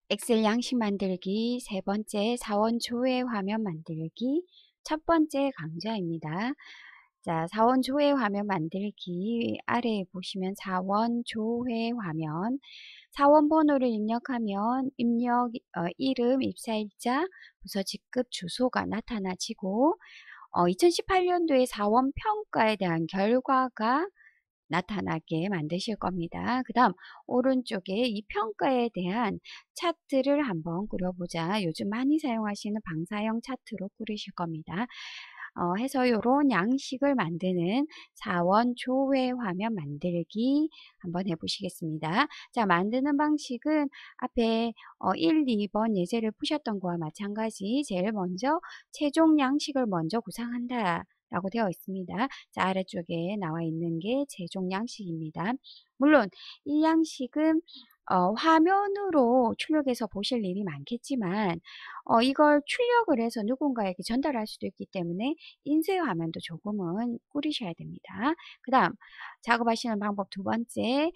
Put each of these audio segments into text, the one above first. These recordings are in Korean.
엑셀 양식 만들기 세 번째 사원 조회 화면 만들기 첫 번째 강좌입니다. 자, 사원 조회 화면 만들기 아래에 보시면 사원 조회 화면 사원 번호를 입력하면 이름, 입사일자, 부서 직급 주소가 나타나지고 2018년도에 사원 평가에 대한 결과가 나타나게 만드실 겁니다. 그 다음 오른쪽에 이 평가에 대한 차트를 한번 꾸려보자. 요즘 많이 사용하시는 방사형 차트로 꾸리실 겁니다. 해서 이런 양식을 만드는 사원 조회 화면 만들기 한번 해보시겠습니다. 자, 만드는 방식은 앞에 1, 2번 예제를 푸셨던 거와 마찬가지 제일 먼저 최종 양식을 먼저 구상한다. 라고 되어 있습니다. 자, 아래쪽에 나와 있는 게 최종 양식입니다. 물론 이 양식은 화면으로 출력해서 보실 일이 많겠지만 이걸 출력을 해서 누군가에게 전달할 수도 있기 때문에 인쇄 화면도 조금은 꾸리셔야 됩니다. 그 다음 작업하시는 방법 두 번째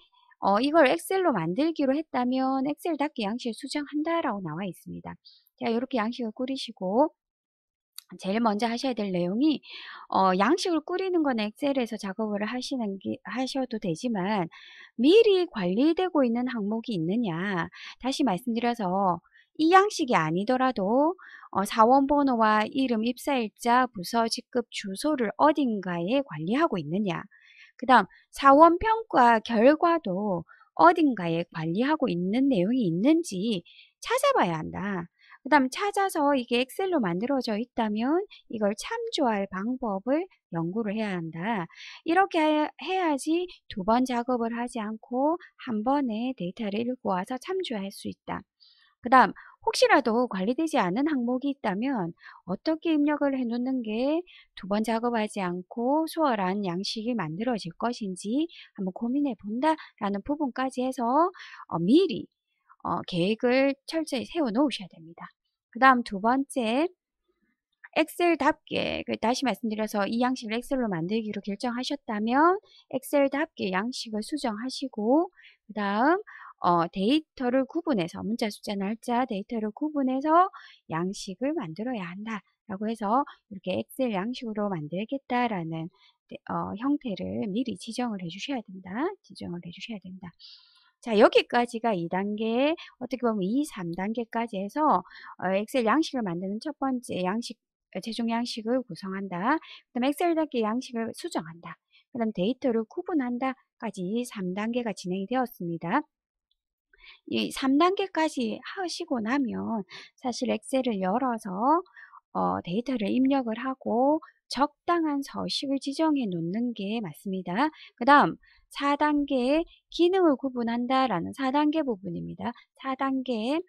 이걸 엑셀로 만들기로 했다면 엑셀답게 양식을 수정한다 라고 나와 있습니다. 자, 이렇게 양식을 꾸리시고 제일 먼저 하셔야 될 내용이 양식을 꾸리는 건 엑셀에서 작업을 하셔도 되지만 미리 관리되고 있는 항목이 있느냐 다시 말씀드려서 이 양식이 아니더라도 사원 번호와 이름, 입사일자, 부서, 직급, 주소를 어딘가에 관리하고 있느냐 그 다음 사원 평가 결과도 어딘가에 관리하고 있는 내용이 있는지 찾아봐야 한다. 그 다음 찾아서 이게 엑셀로 만들어져 있다면 이걸 참조할 방법을 연구를 해야 한다. 이렇게 해야지 두 번 작업을 하지 않고 한 번에 데이터를 읽고 와서 참조할 수 있다. 그 다음 혹시라도 관리되지 않은 항목이 있다면 어떻게 입력을 해 놓는 게 두 번 작업하지 않고 수월한 양식이 만들어질 것인지 한번 고민해 본다라는 부분까지 해서 미리 계획을 철저히 세워 놓으셔야 됩니다. 그 다음 두 번째, 엑셀답게, 다시 말씀드려서 이 양식을 엑셀로 만들기로 결정하셨다면 엑셀답게 양식을 수정하시고 그 다음 데이터를 구분해서 문자, 숫자, 날짜 데이터를 구분해서 양식을 만들어야 한다 라고 해서 이렇게 엑셀 양식으로 만들겠다라는 형태를 미리 지정을 해 주셔야 된다. 지정을 해 주셔야 된다. 자, 여기까지가 2단계, 어떻게 보면 2, 3단계까지 해서 엑셀 양식을 만드는 첫 번째 양식, 최종 양식을 구성한다. 그 다음 엑셀답게 양식을 수정한다. 그 다음 데이터를 구분한다까지 3단계가 진행이 되었습니다. 이 3단계까지 하시고 나면 사실 엑셀을 열어서 데이터를 입력을 하고 적당한 서식을 지정해 놓는 게 맞습니다. 그 다음 4단계 기능을 구분한다라는 4단계 부분입니다. 4단계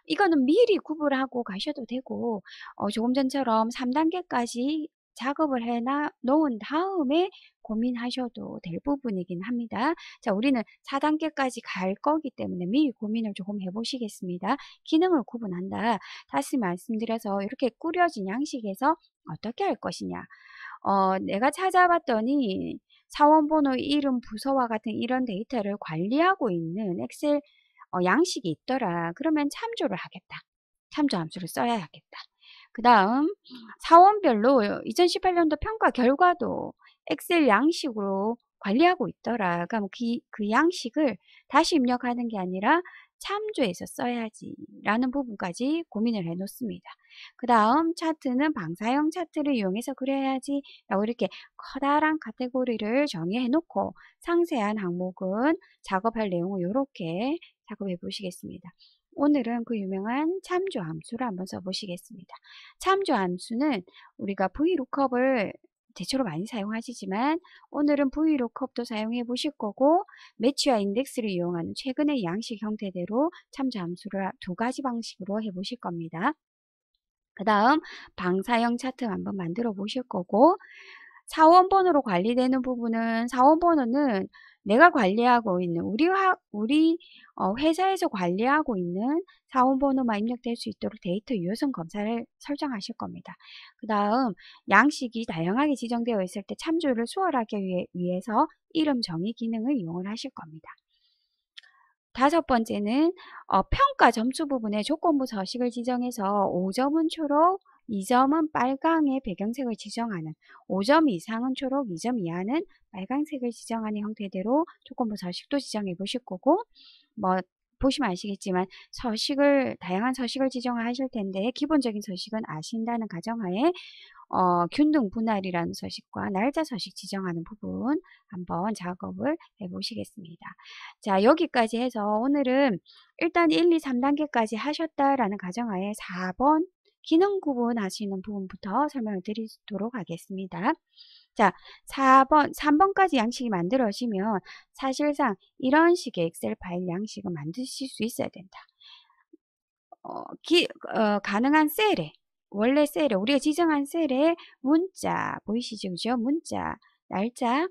이거는 미리 구분하고 가셔도 되고 조금 전처럼 3단계까지 작업을 해 놓은 다음에 고민하셔도 될 부분이긴 합니다. 자, 우리는 4단계까지 갈 거기 때문에 미리 고민을 조금 해보시겠습니다. 기능을 구분한다. 다시 말씀드려서 이렇게 꾸려진 양식에서 어떻게 할 것이냐. 내가 찾아봤더니 사원번호, 이름, 부서와 같은 이런 데이터를 관리하고 있는 엑셀 양식이 있더라. 그러면 참조를 하겠다. 참조 함수를 써야 하겠다. 그 다음 사원별로 2018년도 평가 결과도 엑셀 양식으로 관리하고 있더라. 그럼 그 양식을 다시 입력하는 게 아니라 참조해서 써야지 라는 부분까지 고민을 해 놓습니다. 그 다음 차트는 방사형 차트를 이용해서 그려야지 라고 이렇게 커다란 카테고리를 정의해 놓고 상세한 항목은 작업할 내용을 이렇게 작업해 보시겠습니다. 오늘은 그 유명한 참조 함수를 한번 써보시겠습니다. 참조 함수는 우리가 VLOOKUP을 대체로 많이 사용하시지만 오늘은 VLOOKUP도 사용해 보실 거고 매치와 인덱스를 이용하는 최근의 양식 형태대로 참조 함수를 두 가지 방식으로 해 보실 겁니다. 그 다음 방사형 차트 한번 만들어 보실 거고 사원번호로 관리되는 부분은 사원번호는 내가 관리하고 있는 우리 회사에서 관리하고 있는 사원번호만 입력될 수 있도록 데이터 유효성 검사를 설정하실 겁니다. 그 다음 양식이 다양하게 지정되어 있을 때 참조를 수월하게 위해서 이름 정의 기능을 이용을 하실 겁니다. 다섯 번째는 평가 점수 부분에 조건부 서식을 지정해서 5점은 초록, 2점은 빨강의 배경색을 지정하는, 5점 이상은 초록, 2점 이하는 빨강색을 지정하는 형태대로 조건부 서식도 지정해 보실 거고, 뭐 보시면 아시겠지만 다양한 서식을 지정하실 텐데 기본적인 서식은 아신다는 가정하에 균등 분할이라는 서식과 날짜 서식 지정하는 부분 한번 작업을 해 보시겠습니다. 자, 여기까지 해서 오늘은 일단 1, 2, 3단계까지 하셨다라는 가정하에 4번 기능 구분하시는 부분부터 설명을 드리도록 하겠습니다. 자, 3번까지 양식이 만들어지면 사실상 이런 식의 엑셀 파일 양식을 만드실 수 있어야 된다. 가능한 셀에, 원래 셀에, 우리가 지정한 셀에 문자, 보이시죠? 그죠? 문자, 날짜,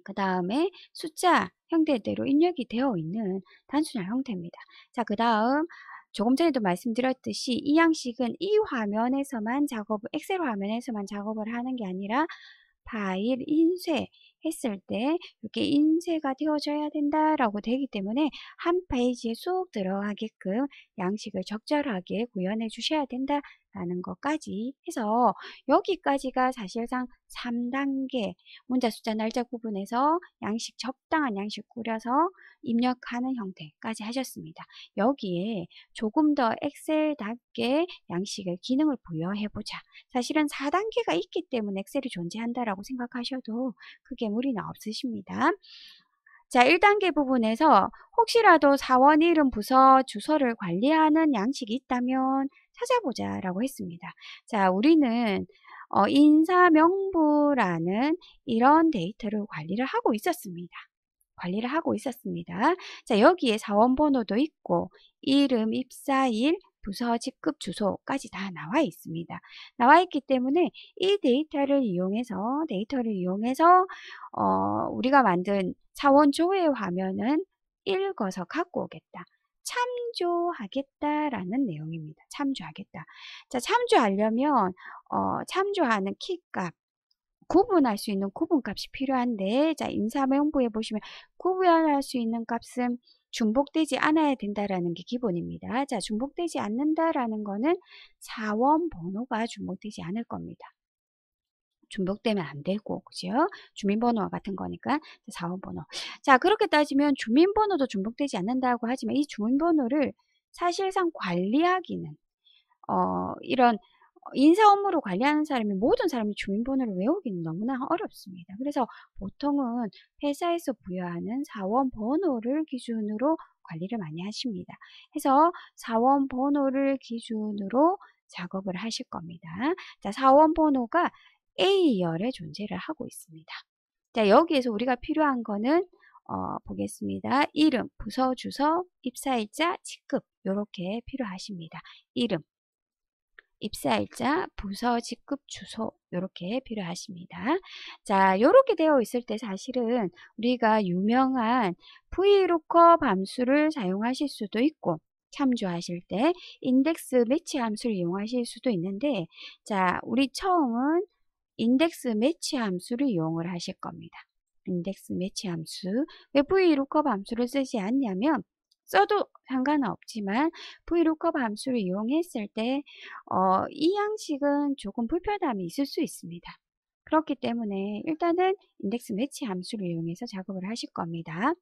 그 다음에 숫자 형태대로 입력이 되어 있는 단순한 형태입니다. 자, 그 다음 조금 전에도 말씀드렸듯이 이 양식은 이 화면에서만 엑셀 화면에서만 작업을 하는 게 아니라 파일 인쇄 했을 때 이렇게 인쇄가 되어져야 된다라고 되기 때문에 한 페이지에 쏙 들어가게끔 양식을 적절하게 구현해 주셔야 된다라는 것까지 해서 여기까지가 사실상 3단계 문자 숫자 날짜 구분해서 적당한 양식 꾸려서 입력하는 형태까지 하셨습니다. 여기에 조금 더 엑셀답게 양식의 기능을 부여해보자. 사실은 4단계가 있기 때문에 엑셀이 존재한다라고 생각하셔도 크게 무리는 없으십니다. 자, 1단계 부분에서 혹시라도 사원 이름, 부서, 주소를 관리하는 양식이 있다면 찾아보자 라고 했습니다. 자, 우리는 인사명부라는 이런 데이터를 관리를 하고 있었습니다. 자, 여기에 사원번호도 있고 이름, 입사일, 부서, 직급, 주소까지 다 나와 있습니다. 나와 있기 때문에 이 데이터를 이용해서 우리가 만든 사원조회 화면은 읽어서 갖고 오겠다. 참조하겠다라는 내용입니다. 참조하겠다. 자, 참조하려면 참조하는 키값, 구분할 수 있는 구분값이 필요한데, 자, 인사명부에 보시면 구분할 수 있는 값은 중복되지 않아야 된다라는 게 기본입니다. 자, 중복되지 않는다라는 거는 사원 번호가 중복되지 않을 겁니다. 중복되면 안 되고, 그죠? 주민번호와 같은 거니까 사원번호. 자, 그렇게 따지면 주민번호도 중복되지 않는다고 하지만 이 주민번호를 사실상 관리하기는 이런 인사 업무를 관리하는 사람이 모든 사람이 주민번호를 외우기는 너무나 어렵습니다. 그래서 보통은 회사에서 부여하는 사원 번호를 기준으로 관리를 많이 하십니다. 해서 사원 번호를 기준으로 작업을 하실 겁니다. 자, 사원 번호가 A열에 존재를 하고 있습니다. 자, 여기에서 우리가 필요한 거는 보겠습니다. 이름, 부서, 주소, 입사일자, 직급 이렇게 필요하십니다. 이름, 입사일자, 부서, 직급, 주소 이렇게 필요하십니다. 자, 이렇게 되어 있을 때 사실은 우리가 유명한 VLOOKUP 함수를 사용하실 수도 있고 참조하실 때 인덱스 매치 함수를 이용하실 수도 있는데, 자, 우리 처음은 인덱스 매치 함수를 이용을 하실 겁니다. 인덱스 매치 함수. 왜 VLOOKUP 함수를 쓰지 않냐면 써도 상관은 없지만 VLOOKUP 함수를 이용했을 때 이 양식은 조금 불편함이 있을 수 있습니다. 그렇기 때문에 일단은 인덱스 매치 함수를 이용해서 작업을 하실 겁니다.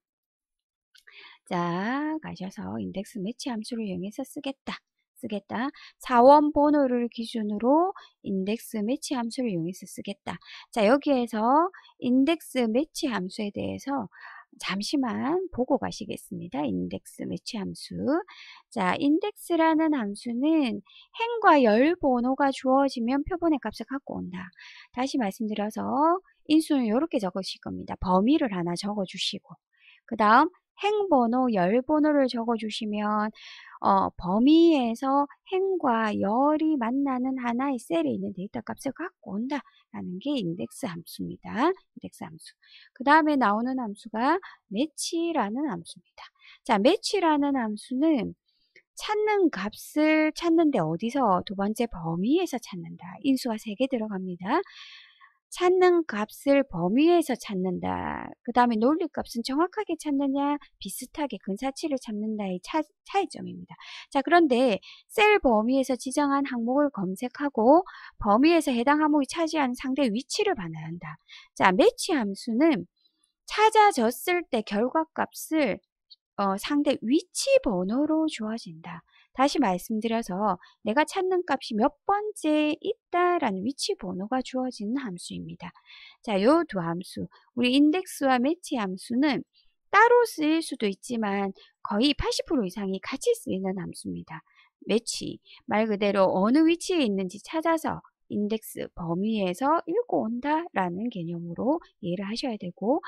자, 가셔서 인덱스 매치 함수를 이용해서 쓰겠다. 사원 번호를 기준으로 인덱스 매치 함수를 이용해서 쓰겠다. 자, 여기에서 인덱스 매치 함수에 대해서 잠시만 보고 가시겠습니다. 인덱스 매치 함수. 자, 인덱스라는 함수는 행과 열 번호가 주어지면 표본의 값을 갖고 온다. 다시 말씀드려서 인수는 이렇게 적으실 겁니다. 범위를 하나 적어주시고, 그 다음 행번호, 열번호를 적어주시면 범위에서 행과 열이 만나는 하나의 셀에 있는 데이터 값을 갖고 온다라는 게 인덱스 함수입니다. 인덱스 함수. 그 다음에 나오는 함수가 매치라는 함수입니다. 자, 매치라는 함수는 찾는 값을 찾는데 어디서? 두 번째 범위에서 찾는다. 인수가 3개 들어갑니다. 찾는 값을 범위에서 찾는다. 그 다음에 논리값은 정확하게 찾느냐, 비슷하게 근사치를 찾는다의 차이점입니다. 자, 그런데 셀 범위에서 지정한 항목을 검색하고 범위에서 해당 항목이 차지하는 상대 위치를 반환한다. 자, 매치 함수는 찾아졌을 때 결과값을 상대 위치 번호로 주어진다. 다시 말씀드려서 내가 찾는 값이 몇 번째에 있다라는 위치 번호가 주어지는 함수입니다. 자, 요 두 함수, 우리 인덱스와 매치 함수는 따로 쓰일 수도 있지만 거의 80% 이상이 같이 쓰이는 함수입니다. 매치, 말 그대로 어느 위치에 있는지 찾아서 인덱스 범위에서 읽고 온다라는 개념으로 이해를 하셔야 되고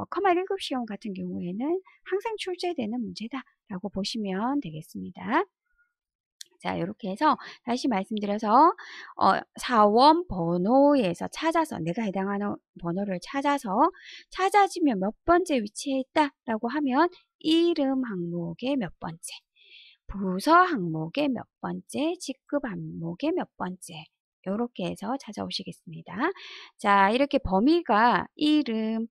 커마 1급 시험 같은 경우에는 항상 출제되는 문제다라고 보시면 되겠습니다. 자, 이렇게 해서 다시 말씀드려서 사원 번호에서 찾아서 내가 해당하는 번호를 찾아서 찾아지면 몇 번째 위치에 있다라고 하면 이름 항목의 몇 번째, 부서 항목의 몇 번째, 직급 항목의 몇 번째 이렇게 해서 찾아오시겠습니다. 자, 이렇게 범위가 이름,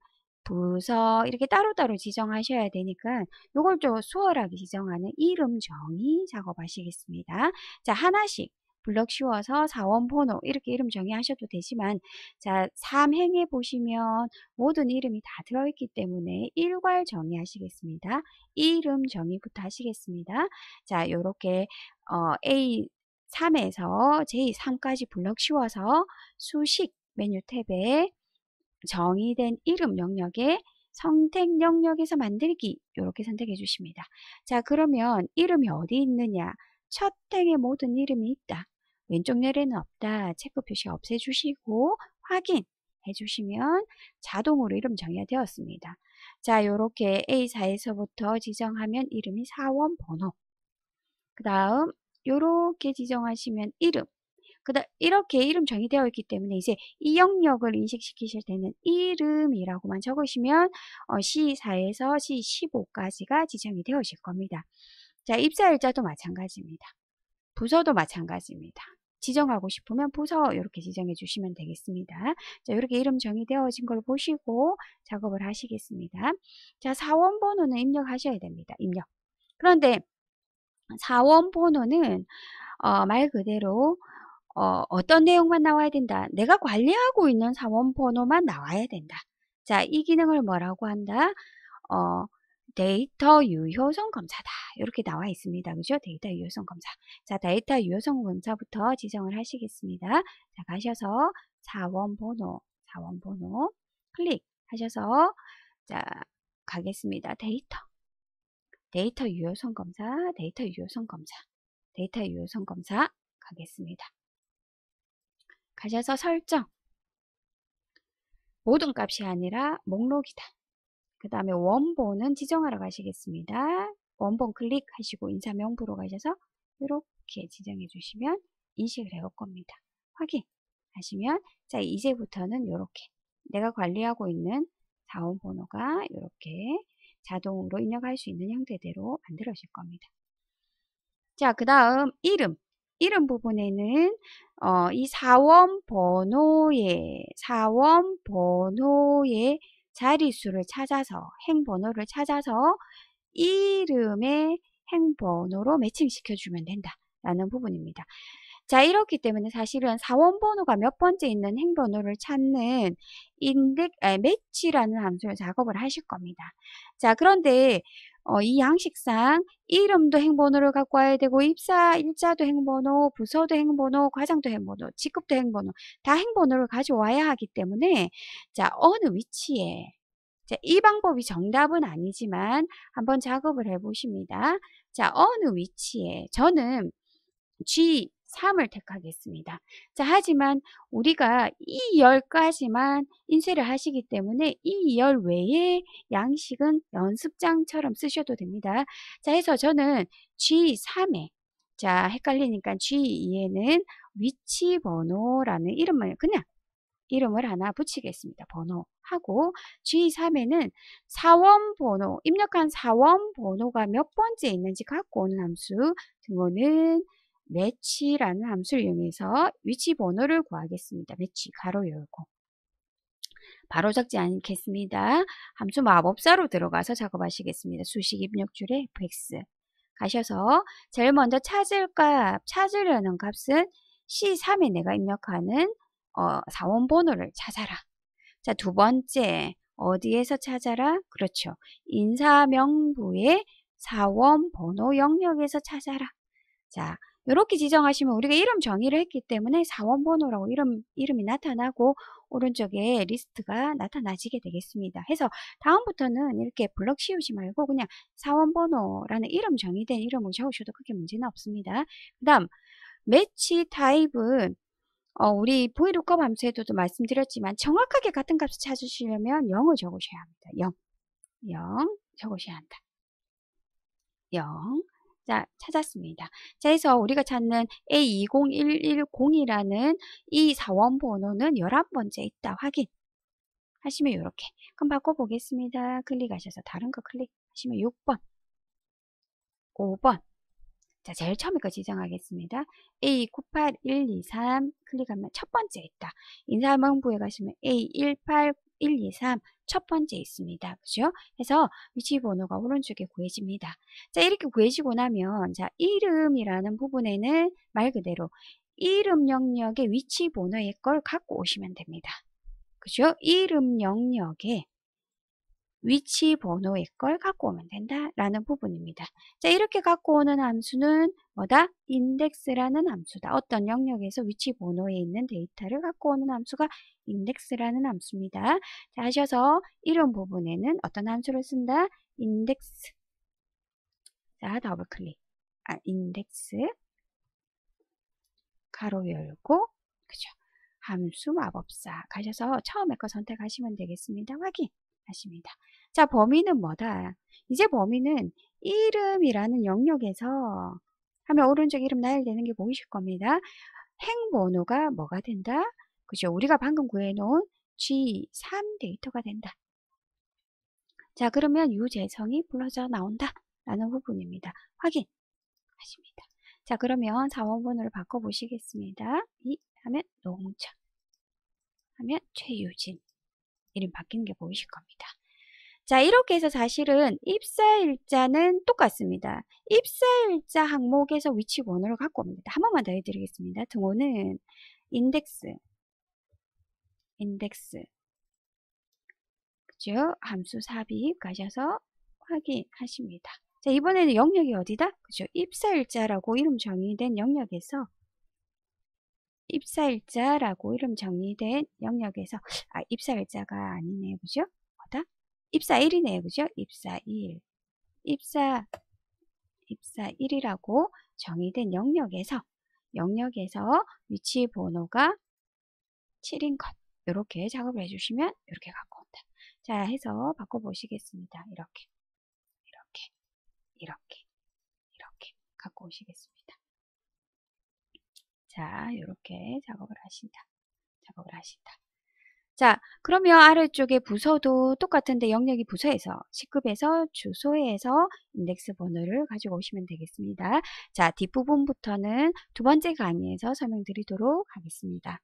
부서 이렇게 따로따로 지정하셔야 되니까 이걸 좀 수월하게 지정하는 이름 정의 작업하시겠습니다. 자, 하나씩 블럭 씌워서 사원 번호 이렇게 이름 정의하셔도 되지만 자, 3행에 보시면 모든 이름이 다 들어있기 때문에 일괄 정의하시겠습니다. 이름 정의부터 하시겠습니다. 자, 요렇게 A3에서 J3까지 블럭 씌워서 수식 메뉴 탭에 정의된 이름 영역에 선택 영역에서 만들기 이렇게 선택해 주십니다. 자, 그러면 이름이 어디 있느냐? 첫 행에 모든 이름이 있다. 왼쪽 열에는 없다. 체크 표시 없애주시고 확인해 주시면 자동으로 이름 정의가 되었습니다. 자, 이렇게 A4에서부터 지정하면 이름이 사원 번호. 그 다음 이렇게 지정하시면 이름. 이렇게 이름 정의되어 있기 때문에 이제 이 영역을 인식시키실 때는 이름이라고만 적으시면 C4에서 C15까지가 지정이 되어질 겁니다. 자, 입사일자도 마찬가지입니다. 부서도 마찬가지입니다. 지정하고 싶으면 부서 이렇게 지정해 주시면 되겠습니다. 자, 이렇게 이름 정의되어진 걸 보시고 작업을 하시겠습니다. 자, 사원 번호는 입력하셔야 됩니다. 입력. 그런데 사원 번호는 말 그대로 어떤 내용만 나와야 된다. 내가 관리하고 있는 사원 번호만 나와야 된다. 자, 이 기능을 뭐라고 한다? 데이터 유효성 검사다. 이렇게 나와 있습니다. 그죠? 데이터 유효성 검사. 자, 데이터 유효성 검사부터 지정을 하시겠습니다. 자, 가셔서 사원 번호 클릭하셔서 자, 가겠습니다. 데이터 유효성 검사 가겠습니다. 가셔서 설정. 모든 값이 아니라 목록이다. 그 다음에 원본은 지정하러 가시겠습니다. 원본 클릭하시고 인사명부로 가셔서 이렇게 지정해 주시면 인식을 해올 겁니다. 확인하시면 자, 이제부터는 이렇게 내가 관리하고 있는 사원 번호가 이렇게 자동으로 입력할 수 있는 형태대로 만들어질 겁니다. 자, 그 다음 이름 부분에는 이 사원 번호의 자리수를 찾아서 행번호를 찾아서 이름의 행번호로 매칭시켜 주면 된다라는 부분입니다. 자, 이렇기 때문에 사실은 사원 번호가 몇 번째 있는 행번호를 찾는 매치라는 함수를 작업을 하실 겁니다. 자, 그런데 이 양식상 이름도 행번호를 갖고 와야 되고 입사 일자도 행번호, 부서도 행번호, 과장도 행번호, 직급도 행번호 다 행번호를 가져와야 하기 때문에 자, 어느 위치에 자, 이 방법이 정답은 아니지만 한번 작업을 해 보십니다. 자, 어느 위치에 저는 G3을 택하겠습니다. 자, 하지만 우리가 이 열까지만 인쇄를 하시기 때문에 이 열 외에 양식은 연습장처럼 쓰셔도 됩니다. 자, 해서 저는 G3에 자, 헷갈리니까 G2에는 위치 번호라는 이름을 하나 붙이겠습니다. 번호하고 G3에는 사원 번호, 입력한 사원 번호가 몇 번째 있는지 갖고 오는 함수 등호는 매치라는 함수를 이용해서 위치 번호를 구하겠습니다. 매치 가로 열고 바로 적지 않겠습니다. 함수 마법사로 들어가서 작업하시겠습니다. 수식 입력줄에 fx 가셔서 제일 먼저 찾으려는 값은 C3에 내가 입력하는 사원 번호를 찾아라. 자, 두 번째 어디에서 찾아라? 그렇죠. 인사명부의 사원 번호 영역에서 찾아라. 자, 이렇게 지정하시면 우리가 이름 정의를 했기 때문에 사원 번호라고 이름이 나타나고 오른쪽에 리스트가 나타나지게 되겠습니다. 해서 다음부터는 이렇게 블럭 씌우지 말고 그냥 사원 번호라는 이름 정의된 이름을 적으셔도 크게 문제는 없습니다. 그 다음 매치 타입은 우리 VLOOKUP 함수에도 말씀드렸지만 정확하게 같은 값을 찾으시려면 0을 적으셔야 합니다. 0 적으셔야 한다. 0. 자, 찾았습니다. 자, 해서 우리가 찾는 A20110이라는 이 사원 번호는 11번째 있다. 확인하시면 이렇게. 그럼 바꿔보겠습니다. 클릭하셔서 다른 거 클릭하시면 6번, 5번. 자, 제일 처음에 거 지정하겠습니다. A98123 클릭하면 첫 번째 있다. 인사명부에 가시면 A18123 첫 번째 있습니다. 그죠? 해서 위치 번호가 오른쪽에 구해집니다. 자, 이렇게 구해지고 나면 자, 이름이라는 부분에는 말 그대로 이름 영역의 위치 번호의 걸 갖고 오시면 됩니다. 그죠? 이름 영역에 위치 번호의 걸 갖고 오면 된다라는 부분입니다. 자, 이렇게 갖고 오는 함수는 뭐다? 인덱스라는 함수다. 어떤 영역에서 위치 번호에 있는 데이터를 갖고 오는 함수가 인덱스라는 함수입니다. 자, 하셔서 이런 부분에는 어떤 함수를 쓴다? 인덱스. 자, 더블 클릭. 인덱스. 가로 열고, 그죠? 함수 마법사 가셔서 처음에 거 선택하시면 되겠습니다. 확인하십니다. 자, 범위는 뭐다? 이제 범위는 이름이라는 영역에서 하면 오른쪽 이름 나열되는 게 보이실 겁니다. 행번호가 뭐가 된다? 그죠? 우리가 방금 구해놓은 G3 데이터가 된다. 자, 그러면 유재성이 불러져 나온다. 라는 부분입니다. 확인하십니다. 자, 그러면 사원번호를 바꿔보시겠습니다. 이 하면 농철 하면 최유진 이름 바뀌는 게 보이실 겁니다. 자, 이렇게 해서 사실은 입사일자는 똑같습니다. 입사일자 항목에서 위치 번호를 갖고 옵니다. 한 번만 더 해드리겠습니다. 등호는 인덱스 그죠? 함수 삽입 가셔서 확인하십니다. 자, 이번에는 영역이 어디다? 그죠? 입사일자라고 이름 정의된 영역에서 입사일자라고 이름 정의된 영역에서 입사일자가 아니네요. 그죠? 뭐다? 입사일이네요. 그죠? 입사일. 입사일이라고 정의된 영역에서 위치 번호가 7인 것. 이렇게 작업을 해주시면 이렇게 갖고 온다. 자, 해서 바꿔보시겠습니다. 이렇게 갖고 오시겠습니다. 자, 이렇게 작업을 하신다. 자, 그러면 아래쪽에 부서도 똑같은데 영역이 부서에서 C급에서 주소에서 인덱스 번호를 가지고 오시면 되겠습니다. 자, 뒷부분부터는 두 번째 강의에서 설명드리도록 하겠습니다.